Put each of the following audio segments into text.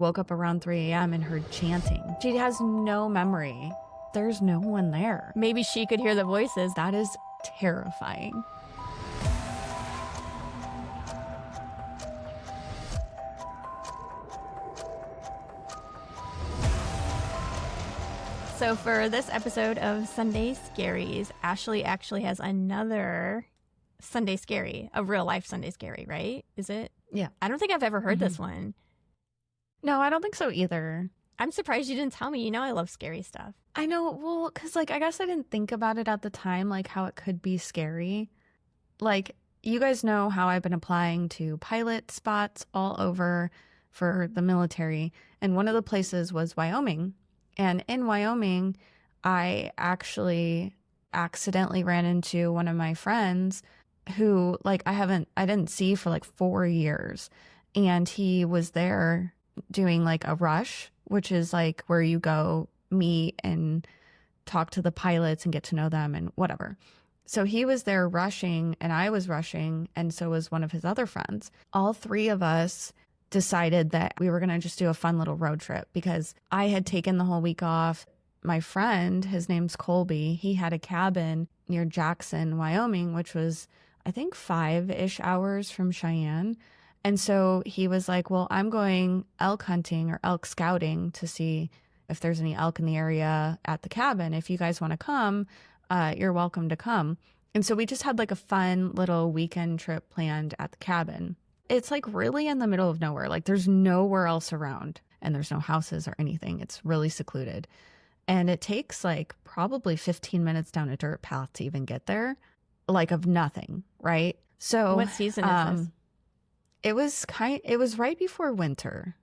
woke up around 3 a.m. and heard chanting. She has no memory. There's no one there. Maybe she could hear the voices. That is terrifying. So for this episode of Sunday Scaries, Ashlee actually has another Sunday Scary, a real life Sunday Scary, right? Is it? Yeah. I don't think I've ever heard this one. No, I don't think so either. I'm surprised you didn't tell me. You know I love scary stuff. I know, well, because, I guess I didn't think about it at the time, how it could be scary. You guys know how I've been applying to pilot spots all over for the military, and one of the places was Wyoming. And in Wyoming, I actually accidentally ran into one of my friends who, I didn't see for 4 years. And he was there doing a rush, which is where you go meet and talk to the pilots and get to know them and whatever. So he was there rushing and I was rushing, and so was one of his other friends. All three of us decided that we were going to just do a fun little road trip because I had taken the whole week off. My friend, his name's Colby, he had a cabin near Jackson, Wyoming, which was, I think, 5-ish hours from Cheyenne. And so he was like, well, I'm going elk hunting or elk scouting to see if there's any elk in the area at the cabin. If you guys want to come, you're welcome to come. And so we just had a fun little weekend trip planned at the cabin. It's really in the middle of nowhere. There's nowhere else around and there's no houses or anything. It's really secluded. And it takes probably 15 minutes down a dirt path to even get there, of nothing, right? So what season is this? It was right before winter,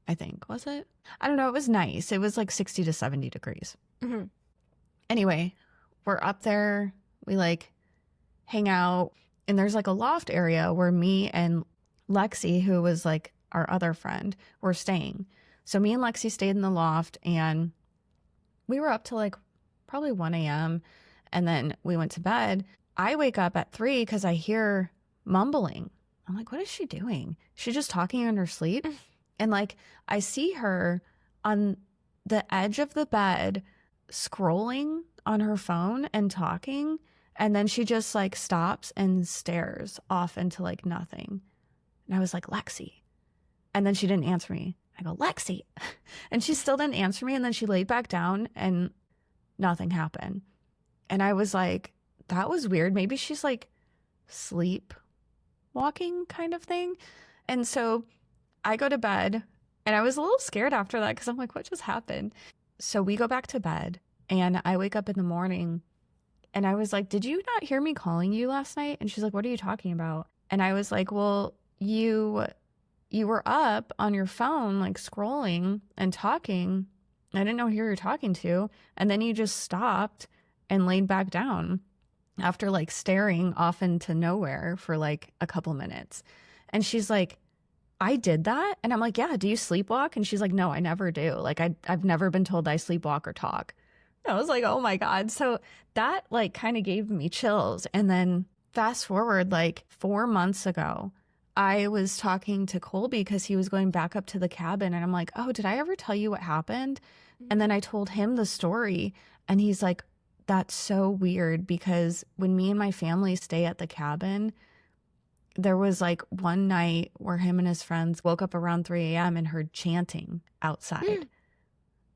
I think. Was it? I don't know. It was nice. It was 60 to 70 degrees. Mm-hmm. Anyway, we're up there. We hang out, and there's a loft area where me and Lexi, who was our other friend, were staying. So me and Lexi stayed in the loft, and we were up till probably 1 a.m. and then we went to bed. I wake up at 3 because I hear mumbling. I'm like, what is she doing? She's just talking in her sleep. And I see her on the edge of the bed scrolling on her phone and talking. And then she just stops and stares off into nothing. And I was like, Lexi. And then she didn't answer me. I go, Lexi. And she still didn't answer me. And then she laid back down and nothing happened. And I was like, that was weird. Maybe she's sleepwalking kind of thing. And so I go to bed, and I was a little scared after that because I'm like, what just happened? So we go back to bed, and I wake up in the morning, and I was like, did you not hear me calling you last night? And she's like, what are you talking about? And I was like, well, you were up on your phone, scrolling and talking. I didn't know who you were talking to. And then you just stopped and laid back down after staring off into nowhere for a couple minutes. And she's like, I did that? And I'm like, yeah, do you sleepwalk? And she's like, no, I never do. I've never been told I sleepwalk or talk. I was like, oh my God. So that kind of gave me chills. And then fast forward 4 months ago, I was talking to Colby because he was going back up to the cabin. And I'm like, oh, did I ever tell you what happened? And then I told him the story. And he's like, that's so weird because when me and my family stay at the cabin, there was one night where him and his friends woke up around 3 a.m. and heard chanting outside.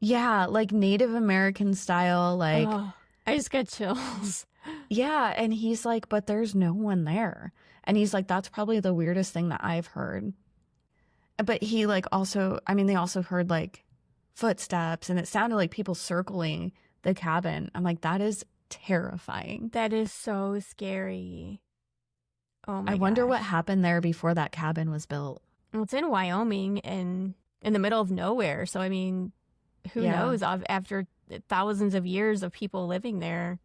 Yeah, Native American style, Oh, I just got chills. Yeah, and he's like, but there's no one there. And he's like, that's probably the weirdest thing that I've heard. But he also, they also heard footsteps, and it sounded like people circling the cabin. I'm like, that is terrifying. That is so scary. Oh my I wonder gosh. what happened there before that cabin was built. Well, it's in Wyoming and in the middle of nowhere. So, who knows? After thousands of years of people living there.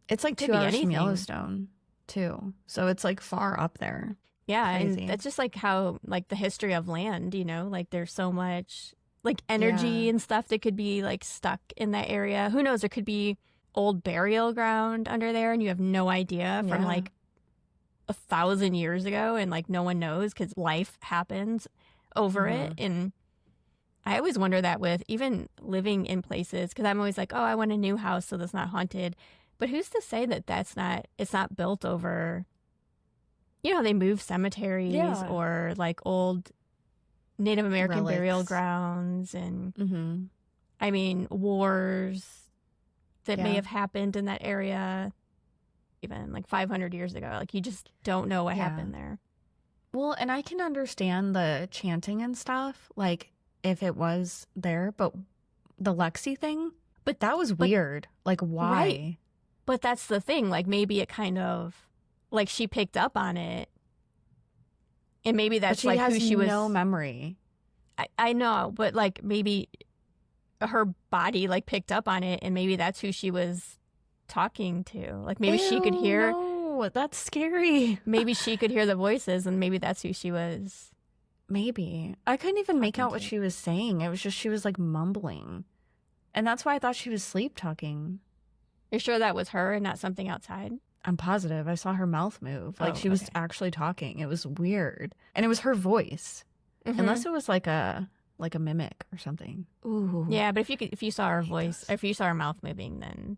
It's 2 hours from Yellowstone, too. So it's far up there. Yeah, Crazy. and that's just how the history of land, there's so much energy and stuff that could be stuck in that area. Who knows? There could be old burial ground under there and you have no idea from 1,000 years ago, and no one knows because life happens over it. And I always wonder that with even living in places, because I'm always like, oh, I want a new house so that's not haunted. But who's to say that it's not built over, you know, how they move cemeteries or like old Native American burial grounds and, I mean, wars that may have happened in that area even like 500 years ago. Like, you just don't know what happened there. Well, and I can understand the chanting and stuff, like, if it was there, but the Lexi thing, but that was weird. Like, why? Right. But that's the thing. Like, maybe it kind of, like, she picked up on it. And maybe that's like who she was. No memory. I know, but like maybe her body like picked up on it, and maybe that's who she was talking to. Like, maybe she could hear. No, that's scary. Maybe she could hear the voices, and maybe that's who she was. Maybe. I couldn't even make out what she was saying. It was just she was like mumbling, and that's why I thought she was sleep talking. You're sure that was her and not something outside? I'm positive. I saw her mouth move. Like, she was actually talking. It was weird. And it was her voice. Unless it was like a mimic or something. Ooh. Yeah, but if you saw her voice, if you saw her mouth moving, then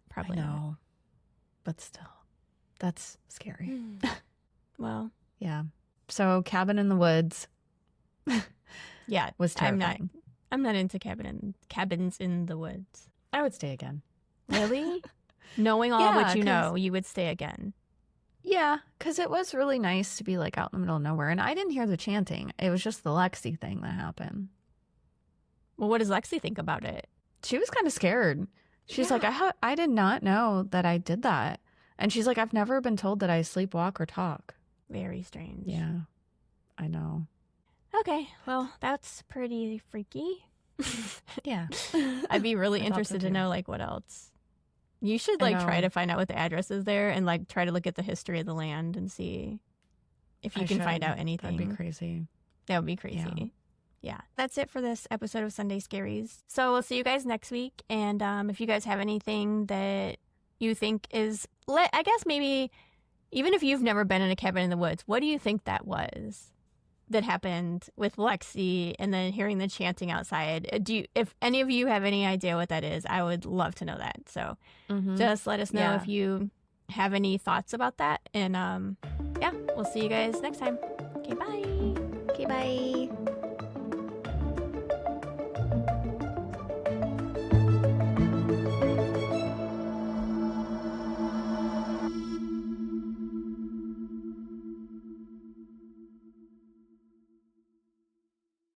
probably I know. not. But still, that's scary. Well. Yeah. So, cabin in the woods. Yeah. Was terrifying. I'm not into cabins in the woods. I would stay again. Really? Knowing all what you know, you would stay again. Yeah, because it was really nice to be like out in the middle of nowhere. And I didn't hear the chanting. It was just the Lexi thing that happened. Well, what does Lexi think about it? She was kind of scared. She's like, I did not know that I did that. And she's like, I've never been told that I sleepwalk or talk. Very strange. Yeah, I know. Okay, well, that's pretty freaky. Yeah. I'd be really interested to know, like, what else. You should, like, try to find out what the address is there and, like, try to look at the history of the land and see if you can find out anything. That'd be crazy. That would be crazy. Yeah. That's it for this episode of Sunday Scaries. So we'll see you guys next week. And if you guys have anything that you think is, I guess maybe, even if you've never been in a cabin in the woods, what do you think that was that happened with Lexi and then hearing the chanting outside? If any of you have any idea what that is, I would love to know that. So just let us know if you have any thoughts about that. And yeah, we'll see you guys next time. Okay, bye. Okay, bye.